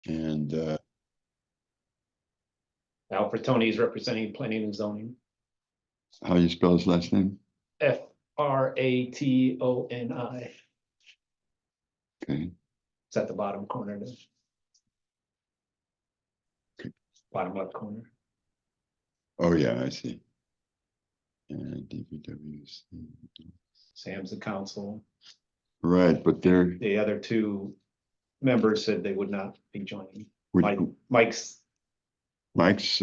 And Al Bertoni is representing planning and zoning. how you spell his last name? F-R-A-T-O-N-I. Okay. It's at the bottom corner. Okay. Bottom left corner. Oh yeah, I see. And DPWC. Sam's the council. Right, but they're The other two members said they would not be joining. which, Mike's Mike's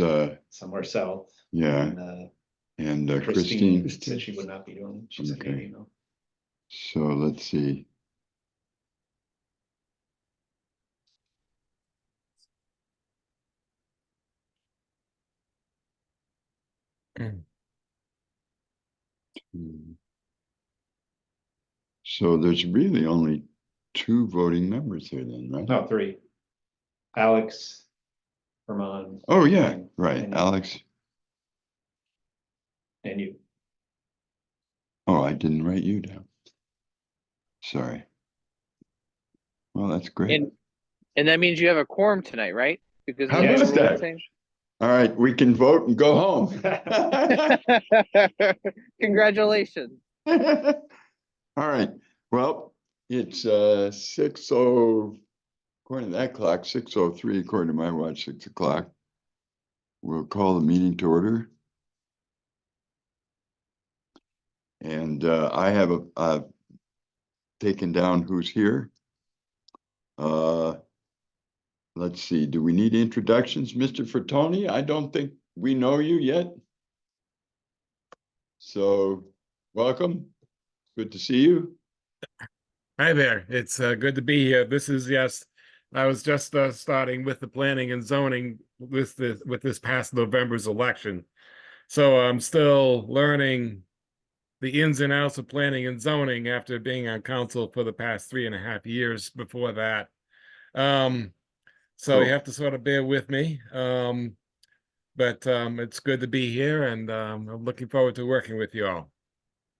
somewhere south. yeah, And and Christine Christine. said she would not be doing. She sent me an Okay. email. So let's see. So there's really only 2 voting members here then, right? No, 3. Alex, Herman. Oh yeah, and- right, and- Alex. And you. Oh, I didn't write you down. Sorry. Well, that's great. And that means you have a quorum tonight, right? Because How of the about rule that? change? All right, we can vote and go home. Congratulations. All right, well, it's 6:00, according to that clock, 6:03, according to my watch, 6 o'clock. We'll call the meeting to order. And I have taken down who's here. Let's see, do we need introductions, Mr. Fertoni? I don't think we know you yet. So, welcome. Good to see you. Hi there. It's good to be here. This is, yes, I was just starting with the planning and zoning with this past November's election. So I'm still learning the ins and outs of planning and zoning after being on council for the past 3.5 years before that. So you have to sort of bear with me. But it's good to be here, and I'm looking forward to working with you all.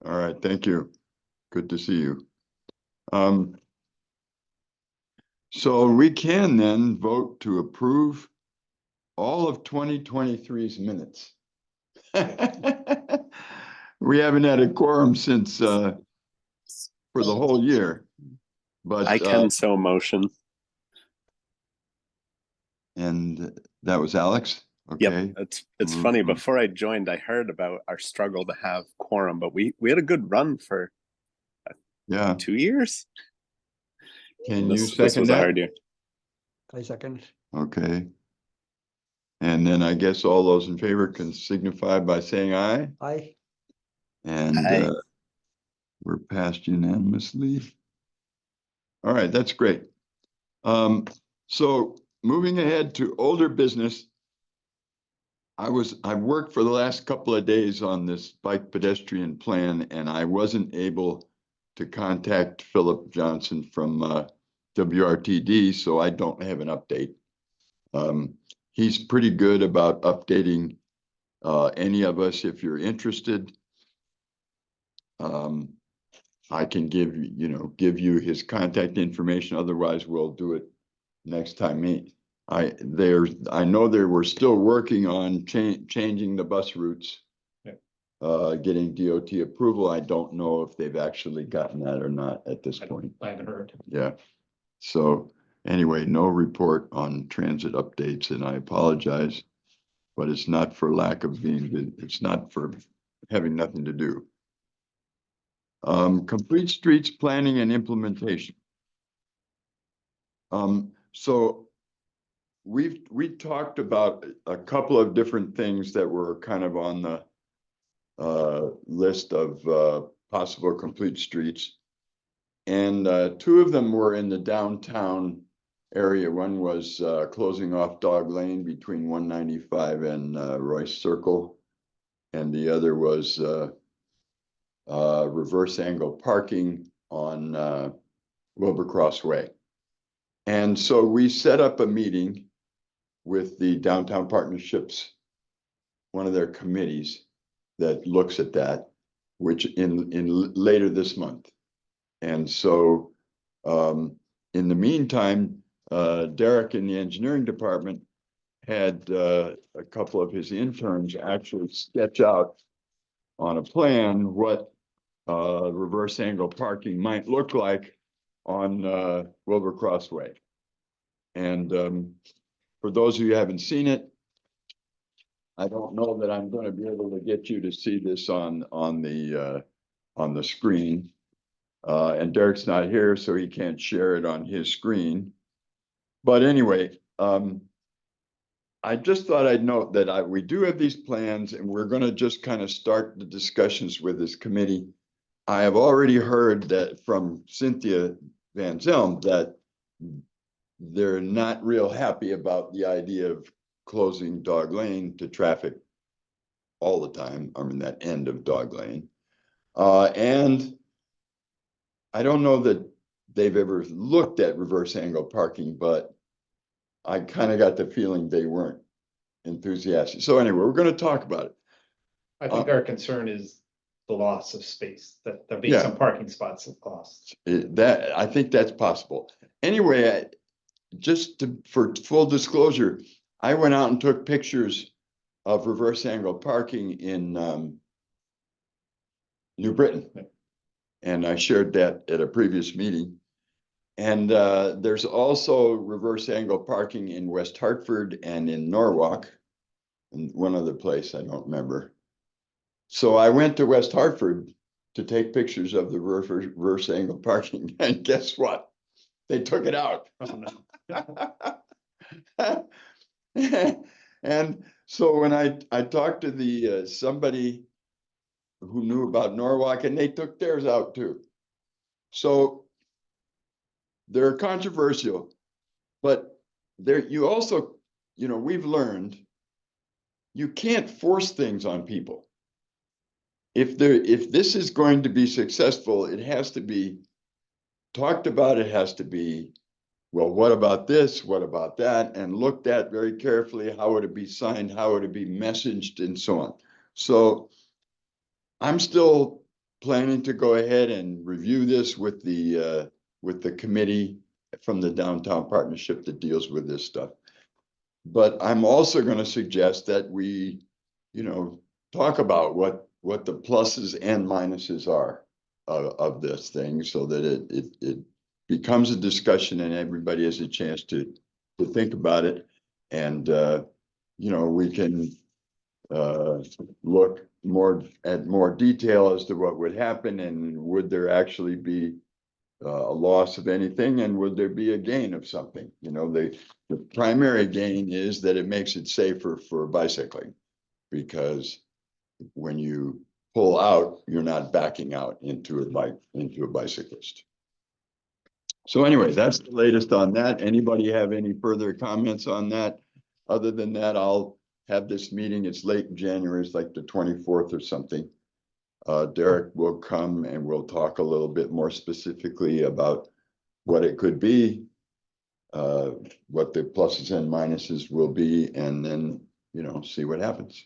All right, thank you. Good to see you. So we can then vote to approve all of 2023's minutes. We haven't had a quorum since for the whole year, but I can so motion. and that was Alex. Okay. Yep, it's funny. Mhm. Before I joined, I heard about our struggle to have quorum, but we had a good run for Yeah. 2 years. Can you This second was a that? hard year. I second. Okay. And then I guess all those in favor can signify by saying aye. Aye. And Aye. we're passed unanimously. All right, that's great. So moving ahead to older business. I've worked for the last couple of days on this bike pedestrian plan, and I wasn't able to contact Philip Johnson from WRTD, so I don't have an update. He's pretty good about updating any of us if you're interested. I can give you his contact information. Otherwise, we'll do it next time. I know they were still working on changing the bus routes. Yeah. Getting DOT approval. I don't know if they've actually gotten that or not at this point. I haven't heard. Yeah. So anyway, no report on transit updates, and I apologize, but it's not for lack of it's not for having nothing to do. Complete streets planning and implementation. So we talked about a couple of different things that were kind of on the list of possible complete streets. And 2 of them were in the downtown area. One was closing off Dog Lane between 195 and Royce Circle. And the other was reverse angle parking on Wilbercross Way. And so we set up a meeting with the Downtown Partnerships, one of their committees that looks at that, which in later this month. And so in the meantime, Derek in the engineering department had a couple of his interns actually sketch out on a plan what reverse angle parking might look like on Wilbur Crossway. And for those of you who haven't seen it, I don't know that I'm going to be able to get you to see this on the screen. And Derek's not here, so he can't share it on his screen. But anyway, I just thought I'd note that we do have these plans, and we're going to just kind of start the discussions with this committee. I have already heard that from Cynthia Van Zelm that they're not real happy about the idea of closing Dog Lane to traffic all the time. I mean, that end of Dog Lane. And I don't know that they've ever looked at reverse angle parking, but I kind of got the feeling they weren't enthusiastic. So anyway, we're going to talk about it. I think our concern is the loss of space, that there'll be Yeah. some parking spots lost. I think that's possible. Anyway, for full disclosure, I went out and took pictures of reverse angle parking in New Britain. And I shared that at a previous meeting. And there's also reverse angle parking in West Hartford and in Norwalk, and one other place I don't remember. So I went to West Hartford to take pictures of the reverse angle parking, and guess what? They took it out. And so when I talked to the somebody who knew about Norwalk, and they took theirs out too. So they're controversial, but you also, we've learned you can't force things on people. If this is going to be successful, it has to be talked about. It has to be, well, what about this? What about that? And looked at very carefully. How would it be signed? How would it be messaged, and so on? So I'm still planning to go ahead and review this with the committee from the downtown partnership that deals with this stuff. But I'm also going to suggest that we, talk about what the pluses and minuses are of this thing, so that it becomes a discussion and everybody has a chance to think about it. And, we can look at more detail as to what would happen, and would there actually be a loss of anything, and would there be a gain of something? The primary gain is that it makes it safer for bicycling, because when you pull out, you're not backing out into a bicyclist. So anyway, that's the latest on that. Anybody have any further comments on that? Other than that, I'll have this meeting. It's late in January. It's like the 24th or something. Derek will come and we'll talk a little bit more specifically about what it could be, what the pluses and minuses will be, and then, see what happens.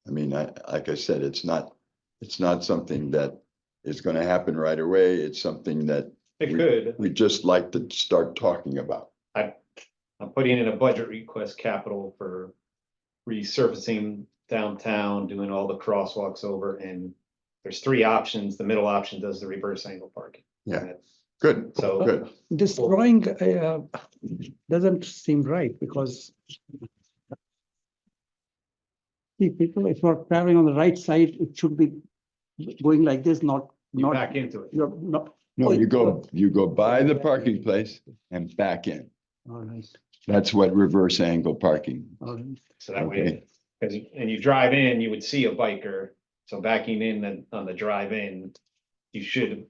I mean, like I said, it's not something that is going to happen right away. It's something that we just like to start talking about. I'm putting in a budget request capital for resurfacing downtown, doing all the crosswalks over, and there's 3 options. The middle option does the reverse angle parking. Yeah. Good. So Good. This drawing doesn't seem right, because see, people, if you're traveling on the right side, it should be going like this, not back into it. you're not. No, you go by the parking place and back in. All right, That's what reverse angle parking. all right. So that Okay. way, and you drive in, you would see a biker. So backing in on the drive in, you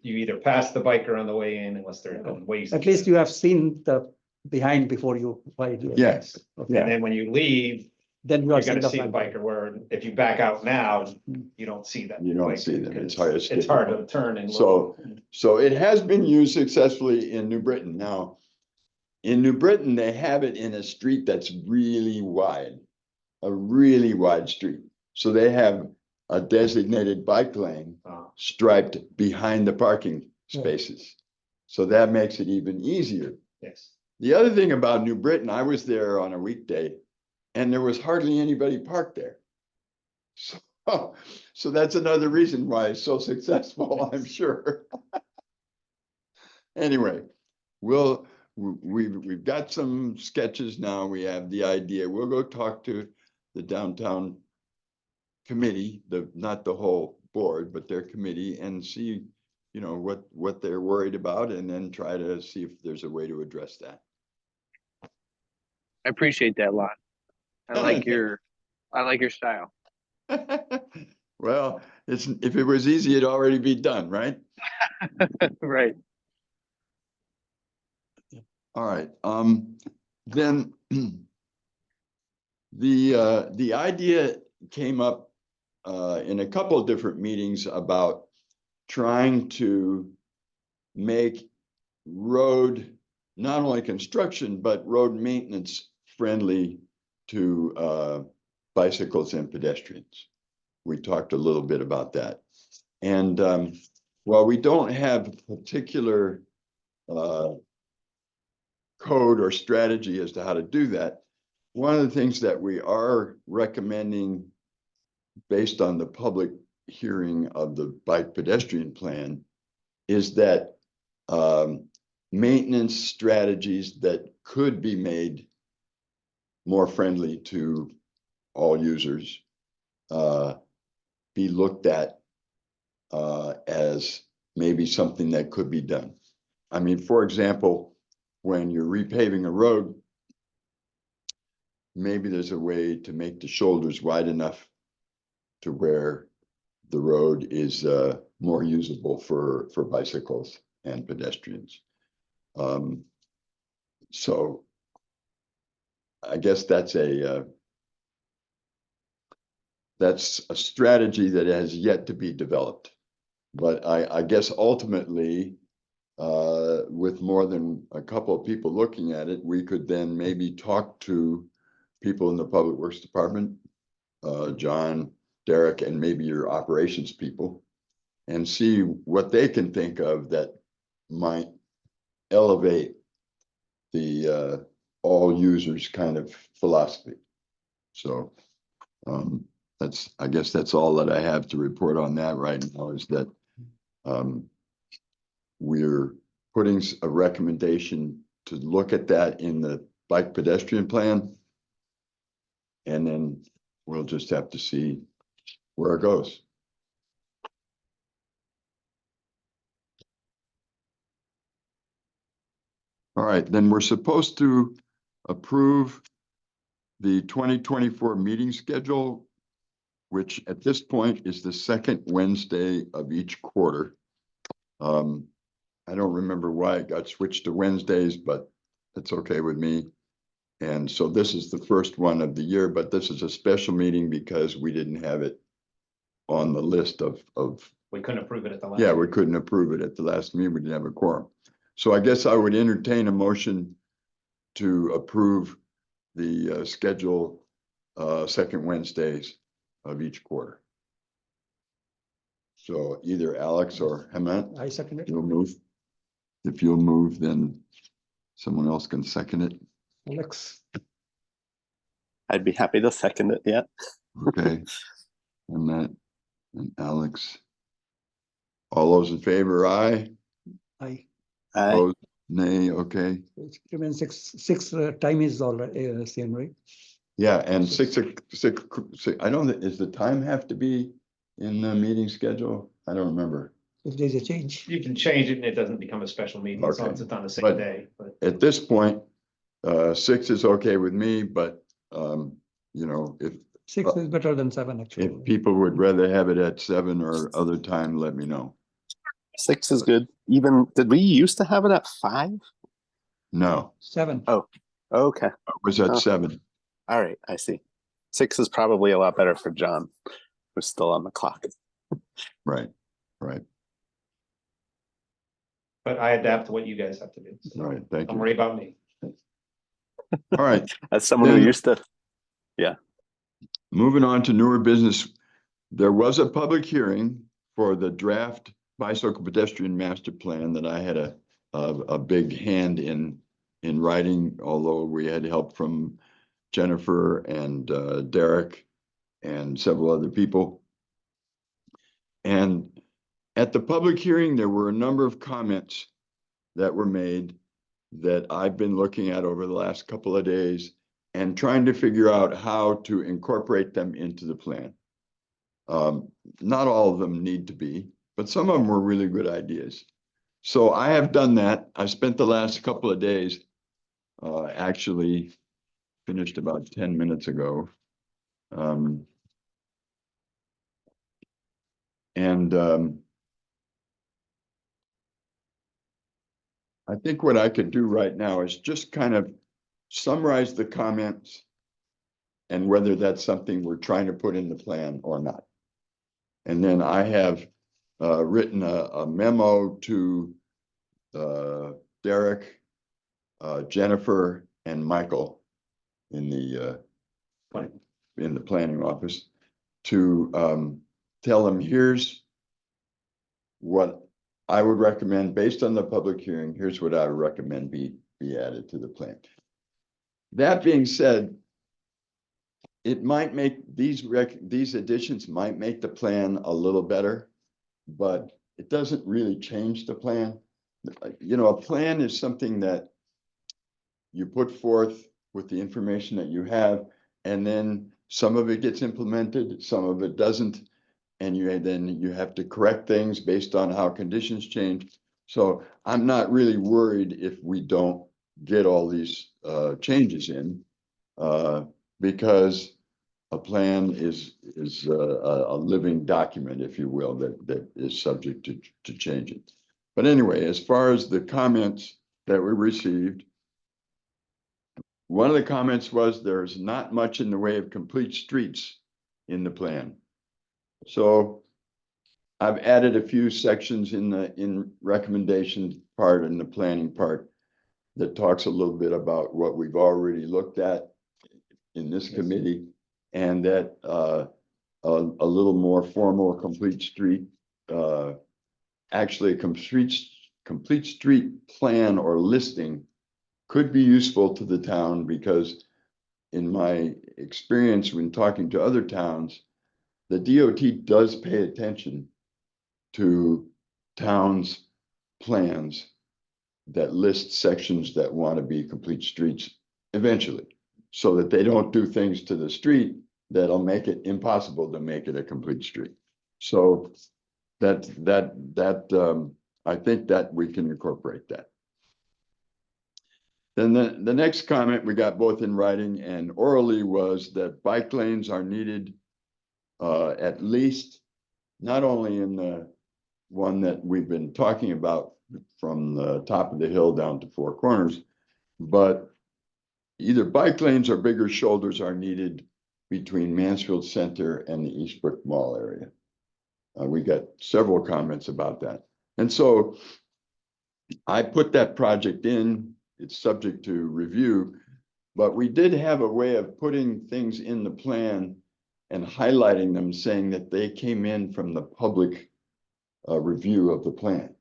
either pass the biker on the way in, unless they're going waste. At least you have seen the behind before you ride. Yes. Okay. Yeah. And then when you leave, Then you you're are seeing gonna see the front. biker, where if you back out now, you don't see that. You don't biker, see them. It's because hard. It's hard to turn and. So it has been used successfully in New Britain. Now, in New Britain, they have it in a street that's really wide, a really wide street. So they have a designated bike lane striped behind the parking spaces. So that makes it even easier. Yes. The other thing about New Britain, I was there on a weekday and there was hardly anybody parked there. So that's another reason why it's so successful, I'm sure. Anyway, we've got some sketches now. We have the idea. We'll go talk to the downtown committee, not the whole board, but their committee, and see, you know, what they're worried about, and then try to see if there's a way to address that. I appreciate that a lot. I like your style. Well, if it was easy, it'd already be done, right? Right. All right, then the idea came up in a couple of different meetings about trying to make road, not only construction, but road maintenance friendly to bicycles and pedestrians. We talked a little bit about that. And while we don't have a particular code or strategy as to how to do that, one of the things that we are recommending based on the public hearing of the bike pedestrian plan is that maintenance strategies that could be made more friendly to all users be looked at as maybe something that could be done. I mean, for example, when you're repaving a road, maybe there's a way to make the shoulders wide enough to where the road is more usable for bicycles and pedestrians. So I guess that's a strategy that has yet to be developed. But I guess ultimately, with more than a couple of people looking at it, we could then maybe talk to people in the Public Works Department, John, Derek, and maybe your operations people, and see what they can think of that might elevate the all users kind of philosophy. So I guess that's all that I have to report on that right now, is that we're putting a recommendation to look at that in the bike pedestrian plan. And then we'll just have to see where it goes. All right, then we're supposed to approve the 2024 meeting schedule, which at this point is the second Wednesday of each quarter. I don't remember why it got switched to Wednesdays, but it's okay with me. And so this is the first one of the year, but this is a special meeting because we didn't have it on the list of We couldn't approve it at the last. yeah, we couldn't approve it at the last meeting. We didn't have a quorum. So I guess I would entertain a motion to approve the schedule second Wednesdays of each quarter. So either Alex or Hemant, I second it. you'll move. If you'll move, then someone else can second it. Alex, I'd be happy to second it, yeah. Okay. Hemant and Alex. All those in favor, aye. I, Opposed, nay, okay. it's given six time is all same, right? Yeah, and six, I don't, is the time have to be in the meeting schedule? I don't remember. If there's a change. You can change it and it doesn't become a special meeting as long Okay. as it's on the same But- day, but At this point, 6 is okay with me, but, you know, if 6 is better than 7, actually. people would rather have it at 7 or other time, let me know. 6 is good. Even, did we used to have it at 5? No, 7. Oh, okay. it was at Oh. 7. All right, I see. 6 is probably a lot better for John, who's still on the clock. Right, right, but I adapt to what you guys have to do. So right. Thank don't you. worry about me. All right. As someone who Then- used to, Moving on to newer business, there was a public hearing for the draft bicycle pedestrian master plan that I had a big hand in in writing, although we had help from Jennifer and Derek and several other people. And at the public hearing, there were a number of comments that were made that I've been looking at over the last couple of days and trying to figure out how to incorporate them into the plan. Not all of them need to be, but some of them were really good ideas. So I have done that. I spent the last couple of days, actually finished about 10 minutes ago. I think what I could do right now is just kind of summarize the comments and whether that's something we're trying to put in the plan or not. And then I have written a memo to Derek, Jennifer, and Michael in the planning office to tell them, here's what I would recommend based on the public hearing. Here's what I would recommend be added to the plan. That being said, it might make these additions might make the plan a little better, but it doesn't really change the plan. You know, a plan is something that you put forth with the information that you have, and then some of it gets implemented, some of it doesn't, and then you have to correct things based on how conditions change. So I'm not really worried if we don't get all these changes in, because a plan is a living document, if you will, that is subject to changing. But anyway, as far as the comments that we received, one of the comments was there's not much in the way of complete streets in the plan. So I've added a few sections in recommendation part and the planning part that talks a little bit about what we've already looked at in this committee, and that a little more formal complete street, actually a complete street plan or listing could be useful to the town, because in my experience when talking to other towns, the DOT does pay attention to towns' plans that list sections that want to be complete streets eventually, so that they don't do things to the street that'll make it impossible to make it a complete street. So I think that we can incorporate that. Then the next comment we got both in writing and orally was that bike lanes are needed, at least not only in the one that we've been talking about from the top of the hill down to Four Corners, but either bike lanes or bigger shoulders are needed between Mansfield Center and the Eastbrook Mall area. We got several comments about that. And so I put that project in. It's subject to review, but we did have a way of putting things in the plan and highlighting them, saying that they came in from the public review of the plan.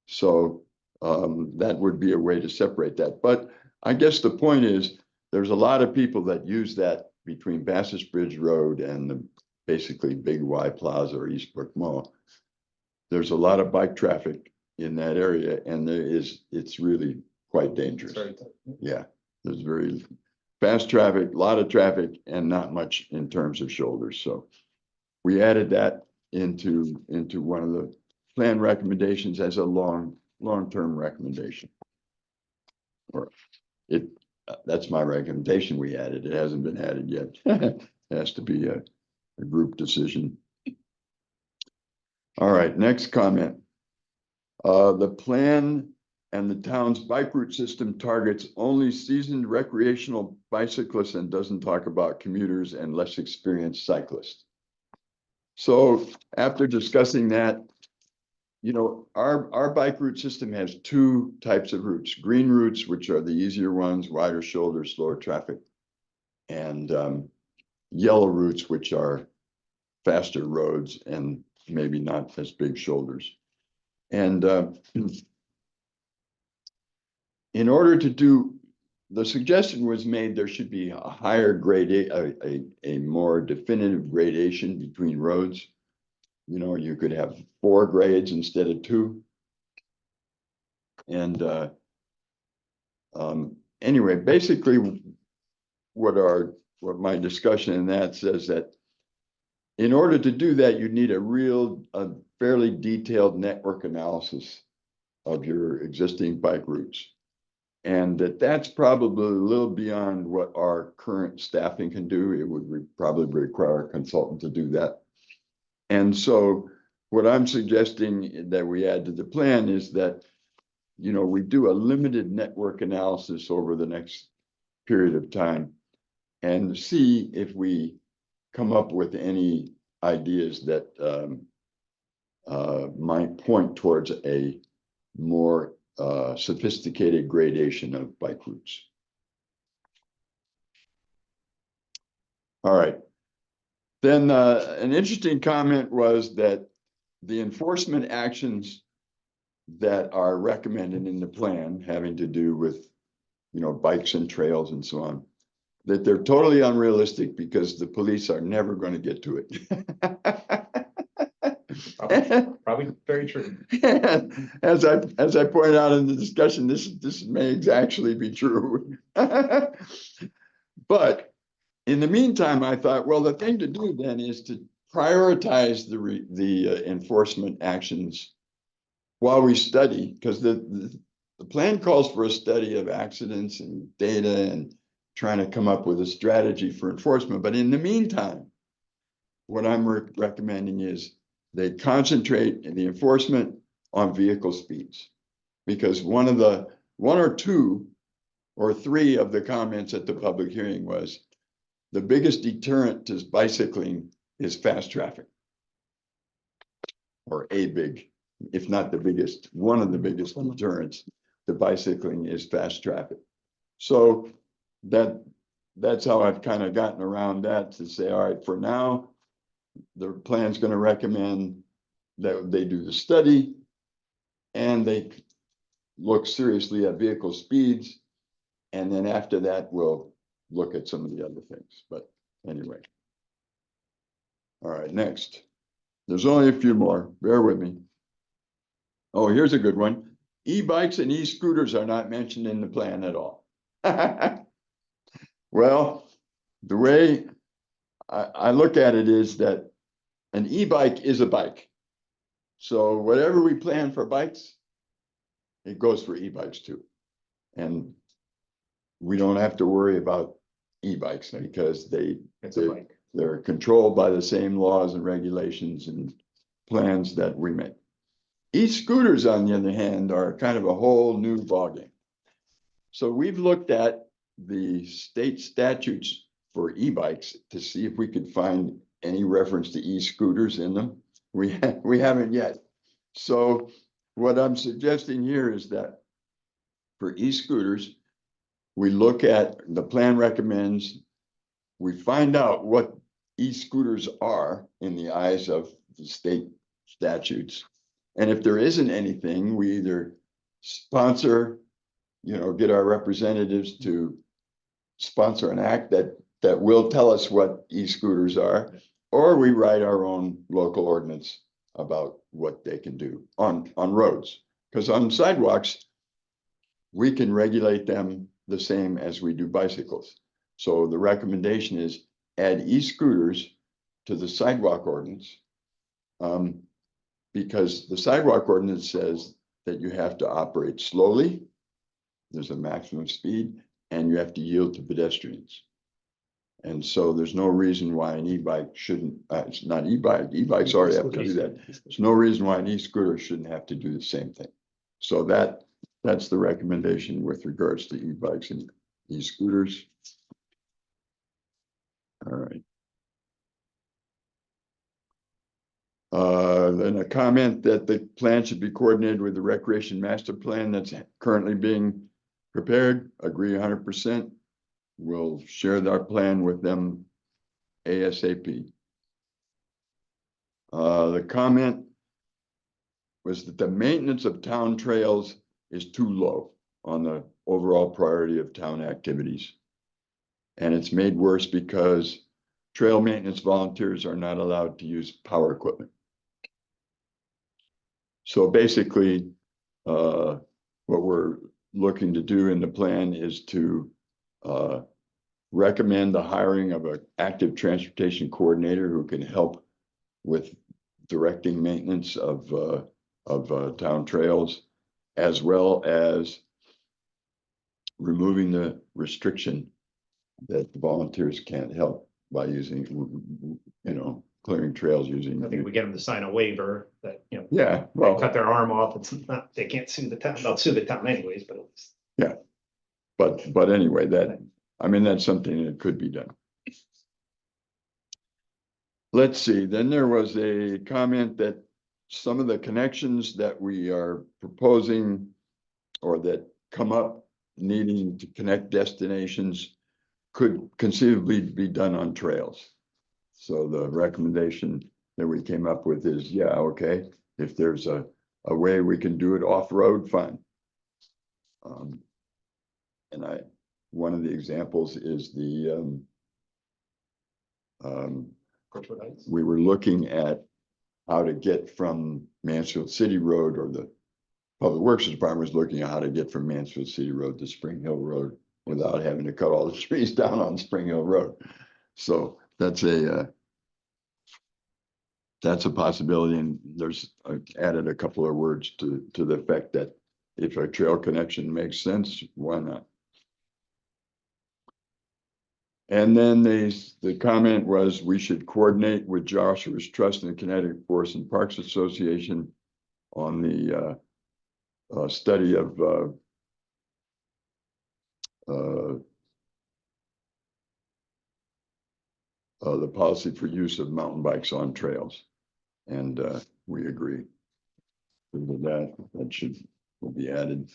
So that would be a way to separate that. But I guess the point is, there's a lot of people that use that between Bassett Bridge Road and the basically Big Y Plaza or Eastbrook Mall. There's a lot of bike traffic in that area, and it's really quite dangerous. Yeah, there's very fast traffic, a lot of traffic, and not much in terms of shoulders. So we added that into one of the plan recommendations as a long-term recommendation. Or that's my recommendation. We added. It hasn't been added yet. It has to be a group decision. All right, next comment. The plan and the town's bike route system targets only seasoned recreational bicyclists and doesn't talk about commuters and less experienced cyclists. So after discussing that, you know, our bike route system has two types of routes: green routes, which are the easier ones, wider shoulders, slower traffic, and yellow routes, which are faster roads and maybe not as big shoulders. And in order to do the suggestion was made, there should be a higher grade, a more definitive gradation between roads. You know, you could have 4 grades instead of 2. And anyway, basically what my discussion in that says that in order to do that, you need a fairly detailed network analysis of your existing bike routes. And that's probably a little beyond what our current staffing can do. It would probably require a consultant to do that. And so what I'm suggesting that we add to the plan is that, you know, we do a limited network analysis over the next period of time and see if we come up with any ideas that might point towards a more sophisticated gradation of bike routes. All right. Then an interesting comment was that the enforcement actions that are recommended in the plan having to do with, you know, bikes and trails and so on, that they're totally unrealistic because the police are never going to get to it. Probably very true. As I pointed out in the discussion, this may actually be true. But in the meantime, I thought, well, the thing to do then is to prioritize the enforcement actions while we study, because the plan calls for a study of accidents and data and trying to come up with a strategy for enforcement. But in the meantime, what I'm recommending is they concentrate in the enforcement on vehicle speeds, because one or two or three of the comments at the public hearing was the biggest deterrent to bicycling is fast traffic, or if not the biggest, one of the biggest deterrents to bicycling is fast traffic. So that's how I've kind of gotten around that, to say, all right, for now, the plan's going to recommend that they do the study and they look seriously at vehicle speeds. And then after that, we'll look at some of the other things. But anyway. All right, next. There's only a few more. Bear with me. Oh, here's a good one. E-bikes and e-scooters are not mentioned in the plan at all. Well, the way I look at it is that an e-bike is a bike. So whatever we plan for bikes, it goes for e-bikes too. And we don't have to worry about e-bikes because It's a bike. they're controlled by the same laws and regulations and plans that we make. E-scooters, on the other hand, are kind of a whole new ballgame. So we've looked at the state statutes for e-bikes to see if we could find any reference to e-scooters in them. We haven't yet. So what I'm suggesting here is that for e-scooters, we look at, the plan recommends, we find out what e-scooters are in the eyes of the state statutes. And if there isn't anything, we either sponsor, you know, get our representatives to sponsor an act that will tell us what e-scooters are, or we write our own local ordinance about what they can do on roads. Because on sidewalks, we can regulate them the same as we do bicycles. So the recommendation is add e-scooters to the sidewalk ordinance. Because the sidewalk ordinance says that you have to operate slowly, there's a maximum speed, and you have to yield to pedestrians. And so there's no reason why an e-bike shouldn't, it's not e-bike, e-bikes already have to do that. There's no reason why an e-scooter shouldn't have to do the same thing. So that's the recommendation with regards to e-bikes and e-scooters. All right. Then a comment that the plan should be coordinated with the recreation master plan that's currently being prepared. Agree 100%. We'll share our plan with them ASAP. The comment was that the maintenance of town trails is too low on the overall priority of town activities. And it's made worse because trail maintenance volunteers are not allowed to use power equipment. So basically, what we're looking to do in the plan is to recommend the hiring of an active transportation coordinator who can help with directing maintenance of town trails, as well as removing the restriction that the volunteers can't help by using, you know, clearing trails using. I think we get them to sign a waiver that, you know, Yeah, they well, cut their arm off, it's not, they can't sue the town, they'll sue the town anyways, but it's. but anyway, I mean, that's something that could be done. Let's see, then there was a comment that some of the connections that we are proposing or that come up needing to connect destinations could conceivably be done on trails. So the recommendation that we came up with is, yeah, okay, if there's a way we can do it off-road, fine. And one of the examples is we were looking at how to get from Mansfield City Road, or the Public Works Department was looking at how to get from Mansfield City Road to Spring Hill Road without having to cut all the trees down on Spring Hill Road. So that's a possibility, and there's added a couple of words to the effect that if a trail connection makes sense, why not? And then the comment was we should coordinate with Joshua's Trust and the Connecticut Forest and Parks Association on the study of the policy for use of mountain bikes on trails. And we agree with that. That will be added.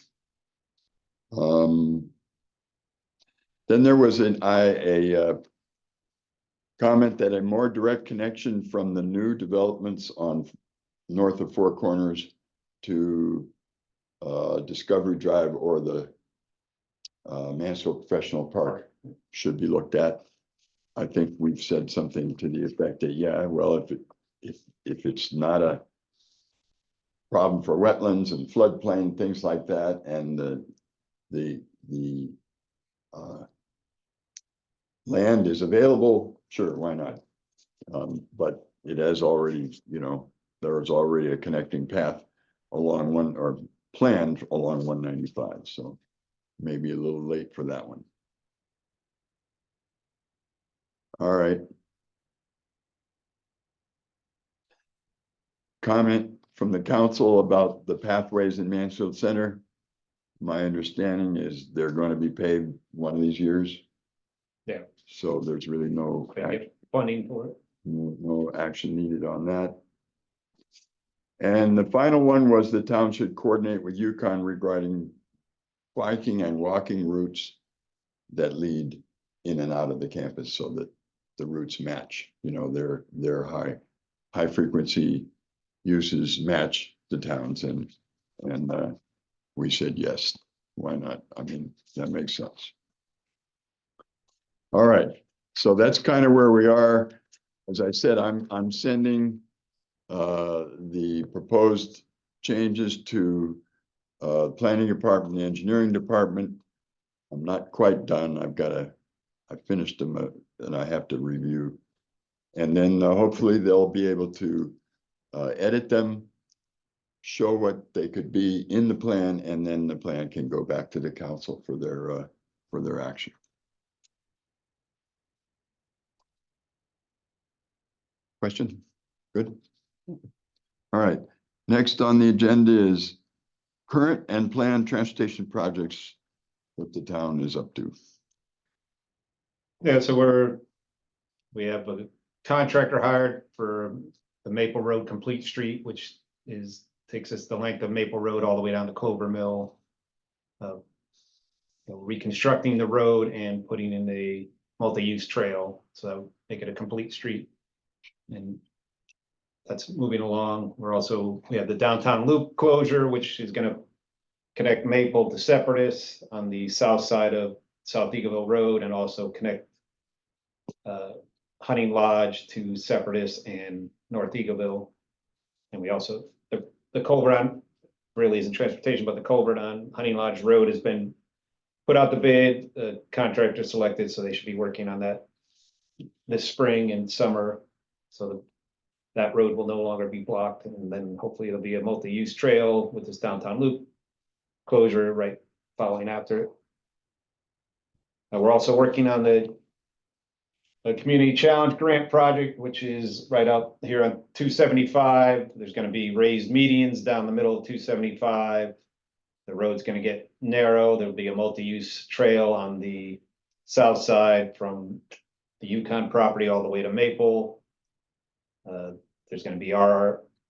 Then there was a comment that a more direct connection from the new developments on north of Four Corners to Discovery Drive or the Mansfield Professional Park should be looked at. I think we've said something to the effect that, yeah, well, if it's not a problem for wetlands and floodplain, things like that, and the land is available, sure, why not? But it has already, you know, there is already a connecting path along or planned along 195, so maybe a little late for that one. All right. Comment from the council about the pathways in Mansfield Center. My understanding is they're going to be paved one of these years. Yeah. So there's really no Funding for it. no action needed on that. And the final one was the town should coordinate with UConn regarding biking and walking routes that lead in and out of the campus so that the routes match, you know, their high frequency uses match the towns, and we said yes, why not? I mean, that makes sense. All right, so that's kind of where we are. As I said, I'm sending the proposed changes to planning department, the engineering department. I'm not quite done. I finished them and I have to review. And then hopefully they'll be able to edit them, show what they could be in the plan, and then the plan can go back to the council for their action. Question? Good. All right. Next on the agenda is current and planned transportation projects, what the town is up to. Yeah, so we have a contractor hired for the Maple Road Complete Street, which takes us the length of Maple Road all the way down to Clover Mill. Reconstructing the road and putting in a multi-use trail, so that would make it a complete street. And that's moving along. We have the downtown loop closure, which is gonna connect Maple to Separatists on the south side of South Eagleville Road and also connect Hunting Lodge to Separatists and North Eagleville. And we also, the culvert on, really isn't transportation, but the culvert on Hunting Lodge Road has been put out the bid, the contractor selected, so they should be working on that this spring and summer. So that road will no longer be blocked, and then hopefully it'll be a multi-use trail with this downtown loop closure right following after it. We're also working on the Community Challenge Grant Project, which is right out here on 275. There's gonna be raised medians down the middle of 275. The road's gonna get narrow. There'll be a multi-use trail on the south side from the Yukon property all the way to Maple. There's gonna be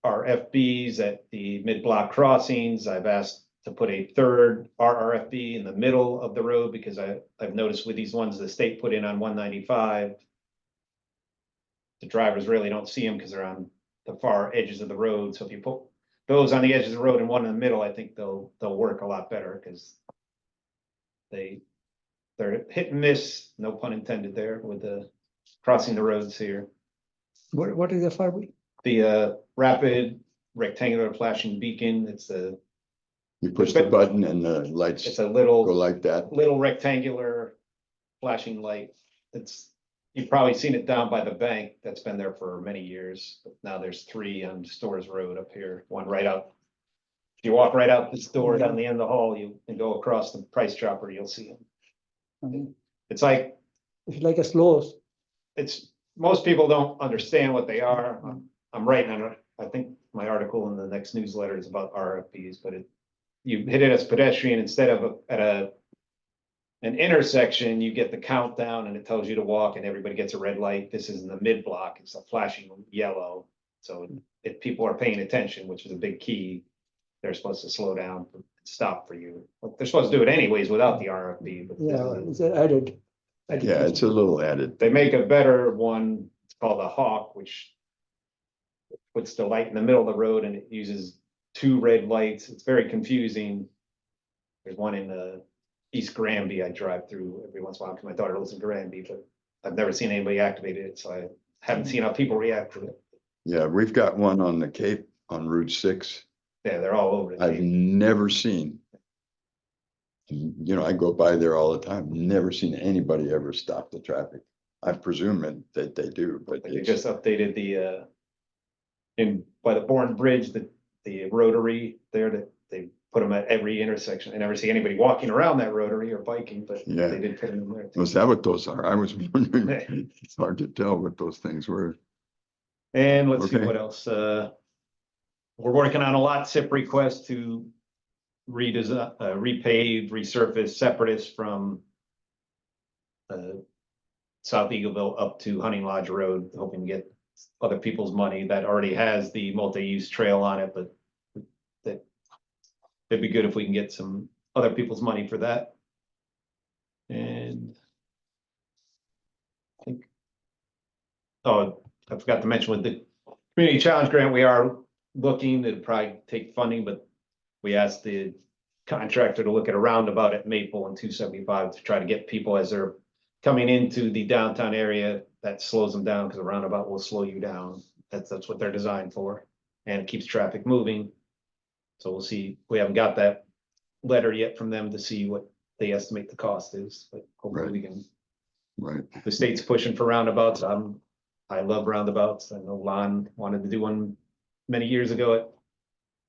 RFBs at the mid-block crossings. I've asked to put a third RRFB in the middle of the road because I've noticed with these ones the state put in on 195. The drivers really don't see them because they're on the far edges of the road. So if you put those on the edges of the road and one in the middle, I think they'll work a lot better because they're hit and miss, no pun intended there, with the crossing the roads here. What is FRB? The rapid rectangular flashing beacon, it's You push the button and the lights a go little like that. rectangular flashing light. You've probably seen it down by the bank. That's been there for many years. But now there's 3 on Stores Road up here, one right out. If you walk right out this door down the end of the hall, you can go across the Price Chopper, you'll see them. It's like, It's like a slow. most people don't understand what they are. I'm writing on it. I think my article in the next newsletter is about RFPs, but you hit it as pedestrian instead of at an intersection, you get the countdown and it tells you to walk and everybody gets a red light. This is in the mid block. It's a flashing yellow. So if people are paying attention, which is a big key, they're supposed to slow down, stop for you. Like, they're supposed to do it anyways without the RFB. But Yeah, it's added. Yeah, it's a little added. they make a better one. It's called a Hawk, which puts the light in the middle of the road and it uses 2 red lights. It's very confusing. There's one in East Granby I drive through every once in a while because my daughter lives in Granby, but I've never seen anybody activate it, so I haven't seen how people react to it. Yeah, we've got one on the Cape on Route 6. Yeah, they're all over I've it. never seen. You know, I go by there all the time, never seen anybody ever stop the traffic. I presume that they do, but They it's, just updated the by the Bourne Bridge, the rotary there, that they put them at every intersection. I never see anybody walking around that rotary or biking, but Yeah. they did put them in there. too. was that what those are? I was wondering, it's hard to tell what those things were. And let's see Okay. what else. We're working on a lot SIP request to redesign, repave, resurface Separatists from South Eagleville up to Hunting Lodge Road, hoping to get other people's money that already has the multi-use trail on it, but that it'd be good if we can get some other people's money for that. And I think, oh, I forgot to mention with the Community Challenge Grant, we are looking to probably take funding, but we asked the contractor to look at a roundabout at Maple and 275 to try to get people as they're coming into the downtown area. That slows them down because a roundabout will slow you down. That's what they're designed for, and it keeps traffic moving. So we'll see. We haven't got that letter yet from them to see what they estimate the cost is, but hopefully Right. we can. Right. The state's pushing for roundabouts. I love roundabouts. I know Lon wanted to do one many years ago at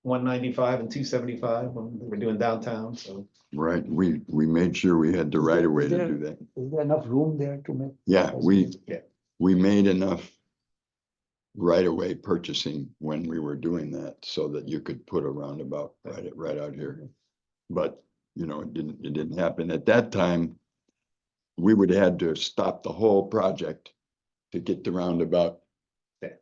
195 and 275 when we were doing downtown, so. Right, we made sure we had the right of way to do that. Is there enough room there to make? Yeah, Yeah. we made enough right of way purchasing when we were doing that so that you could put a roundabout right out here. But, you know, it didn't happen. At that time, we would have had to stop the whole project to get the roundabout Yeah.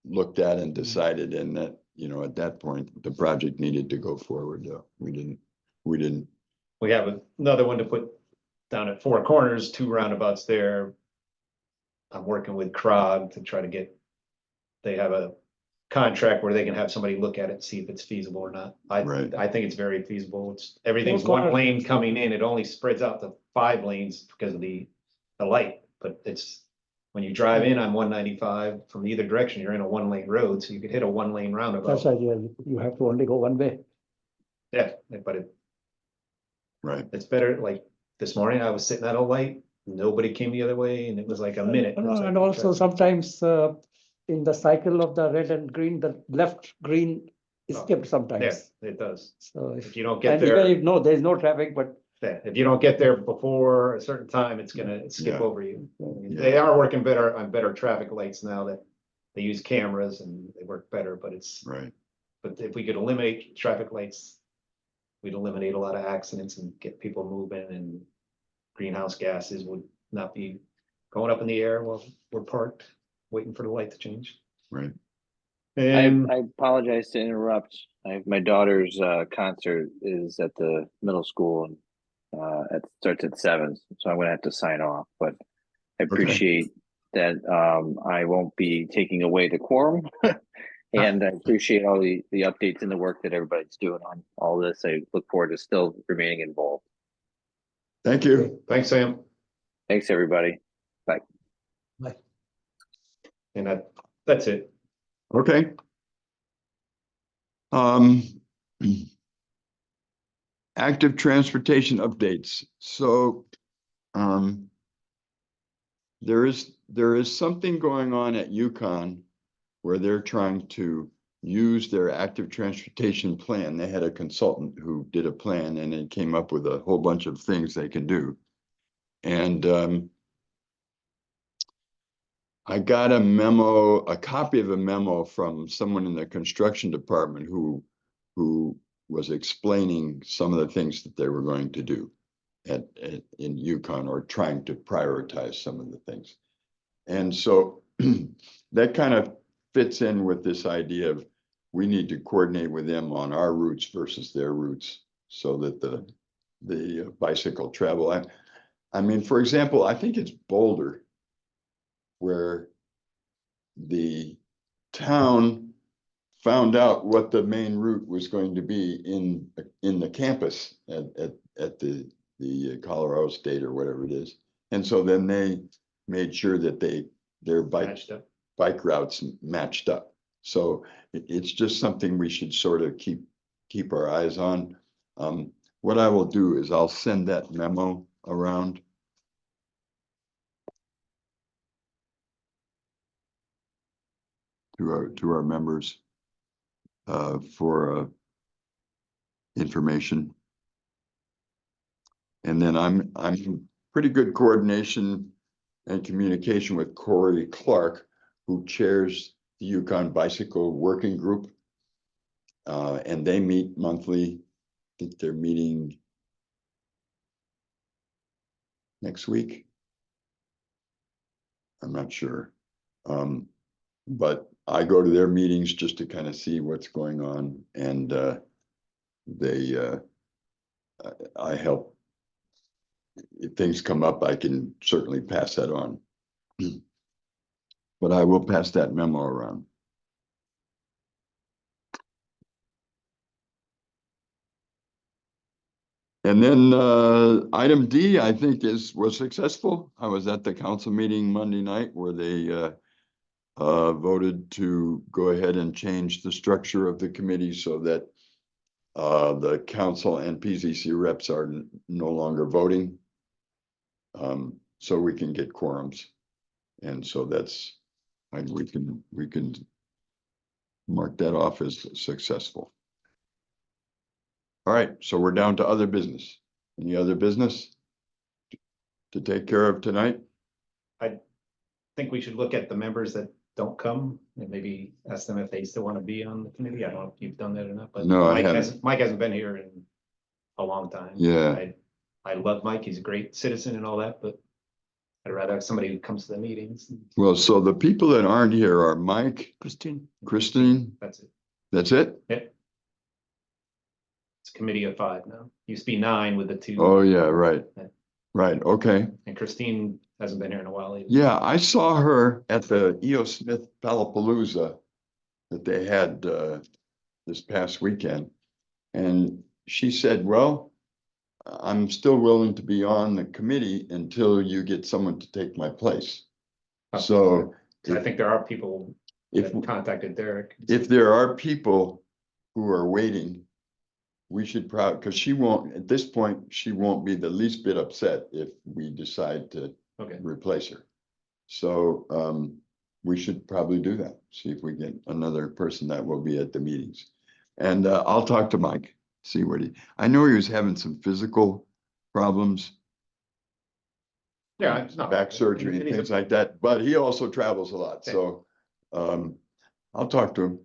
looked at and decided, and that, you know, at that point, the project needed to go forward. We didn't. We have another one to put down at Four Corners, 2 roundabouts there. I'm working with CROG to try to get, they have a contract where they can have somebody look at it and see if it's feasible or not. Right. I think it's very feasible. Everything's Four one corners. lane coming in. It only spreads out to 5 lanes because of the light, but when you drive in on 195 from either direction, you're in a 1-lane road, so you could hit a 1-lane roundabout. That's right, yeah, you have to only go one way. Yeah, but Right. it's better, like, this morning I was sitting at a light, nobody came the other way, and it was like a minute. It's like And also traffic. sometimes in the cycle of the red and green, the left green is Oh, skipped Yeah, sometimes. it does. So If if, you don't get and even there, if, no, there's no traffic, but if you don't get there before a certain time, it's gonna skip Yeah. over you. I mean, Yeah. They are working better on better traffic lights now that they use cameras and they work better, but Right. but if we could eliminate traffic lights, we'd eliminate a lot of accidents and get people moving, and greenhouse gases would not be going up in the air while we're parked, waiting for the light to change. Right. And I apologize to interrupt. My daughter's concert is at the middle school and it starts at 7, so I'm gonna have to sign off, but I appreciate that I won't be taking away the quorum. And I appreciate all the updates and the work that everybody's doing on all this. I look forward to still remaining involved. Thank you. thanks, Sam. Thanks, everybody. And that's it. Okay. Um, active transportation updates. So, there is something going on at UConn where they're trying to use their active transportation plan. They had a consultant who did a plan and it came up with a whole bunch of things they can do. And, I got a copy of a memo from someone in the construction department who was explaining some of the things that they were going to do in UConn, or trying to prioritize some of the things. And so that kind of fits in with this idea of we need to coordinate with them on our routes versus their routes so that the bicycle travel. I mean, for example, I think it's Boulder, where the town found out what the main route was going to be in the campus at the Colorado State or whatever it is. And so then they made sure that their Matched up. bike routes matched up. So it's just something we should sort of keep our eyes on. What I will do is I'll send that memo around. To our members for information. And then I'm pretty good coordination and communication with Corey Clark, who chairs the UConn Bicycle Working Group. And they meet monthly. I think they're meeting next week. I'm not sure. But I go to their meetings just to kind of see what's going on, and I help. If things come up, I can certainly pass that on. But I will pass that memo around. And then item D, I think was successful. I was at the council meeting Monday night where they voted to go ahead and change the structure of the committee so that the council and PZC reps are no longer voting. So we can get quorums. And so we can mark that off as successful. All right, so we're down to other business. Any other business to take care of tonight? I think we should look at the members that don't come and maybe ask them if they still want to be on the committee. I don't know if you've done that or not, but No, I Mike haven't. Mike hasn't been here in a long time. Yeah. I love Mike. He's a great citizen and all that, but I'd rather have somebody who comes to the meetings. Well, so the people that aren't here are Mike, Christine, Christine, That's it. that's it? It's a committee of 5 now. Used to be 9 with the 2. Oh, yeah, right. Yeah. Right, okay. And Christine hasn't been here in a while either. Yeah, I saw her at the E.O. Smith Palapalooza that they had this past weekend. And she said, well, I'm still willing to be on the committee until you get someone to take my place. So I think there are people if, that contacted Derek. if there are people who are waiting, we should probably, because she won't, at this point, she won't be the least bit upset if we decide to Okay, replace her. So we should probably do that, see if we get another person that will be at the meetings. And I'll talk to Mike, see what I know he was having some physical problems, yeah, it's not. back surgery and he's a- things like that, but he also travels a lot, so I'll talk to him.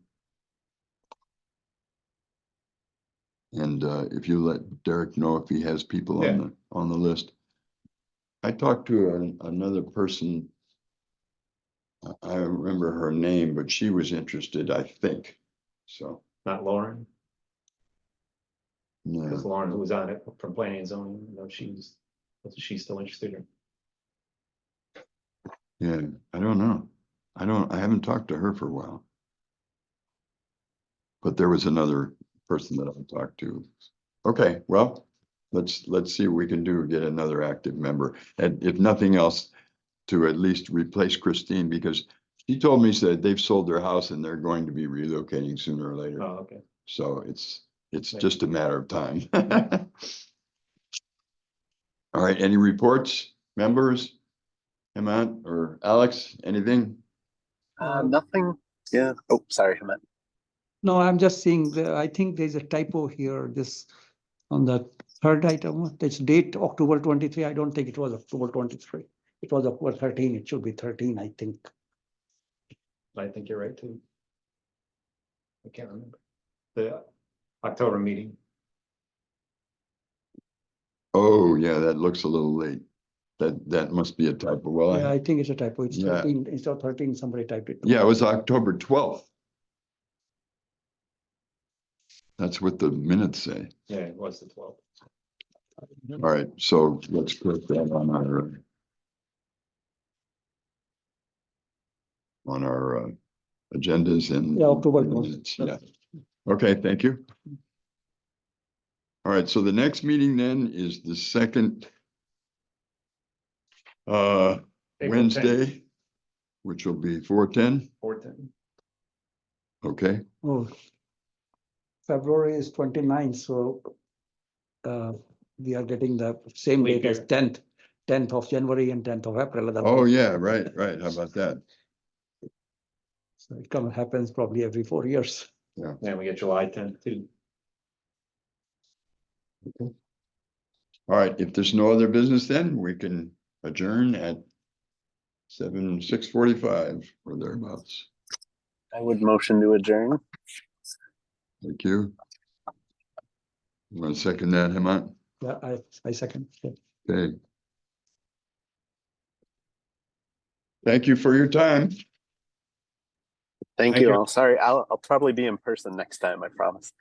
And if you let Derek know if he has people Yeah. on the list. I talked to another person. I remember her name, but she was interested, I think, so. Not Lauren, Yeah, because Lauren, who was on it from planning and zoning, you know, she's still interested in. yeah, I don't know. I haven't talked to her for a while. But there was another person that I talked to. Okay, well, let's see what we can do, get another active member. And if nothing else, to at least replace Christine, because she told me that they've sold their house and they're going to be relocating sooner or later. Oh, okay. So it's Right. just a matter of time. All right, any reports, members? Hemant or Alex, anything? Nothing. Yeah. Oh, sorry, Hemant. No, I'm just seeing, I think there's a typo here, this, on the third item, it's date October 23. I don't think it was October 23. It was October 13, it should be 13, I think. I think you're right too. I can't remember. The October meeting. Oh, yeah, that looks a little late. That must be a typo. Well, Yeah, I think it's a typo, it's Yeah. 13, instead of 13, somebody typed it. yeah, it was October 12th. That's what the minutes say. Yeah, it was the 12th. All right, so let's put that on our agendas and. Yeah, October. minutes, yeah. Okay, thank you. All right, so the next meeting then is the second April 10th, Wednesday, which will be 4/10. 4/10. Okay, Oh. February is 29th, so we are getting the same Leap date as year. 10th of January and 10th of April. oh, yeah, right. How about that? So it happens probably every 4 years. Then we get July 10th too. All right, if there's no other business, then we can adjourn at 6:45 or thereabouts. I would motion to adjourn. Thank you. You want to second that, Hemant? Yeah, I second. Yeah. Okay. Thank you for your time. Thank Thank you you. all. Sorry, I'll probably be in person next time, I promise.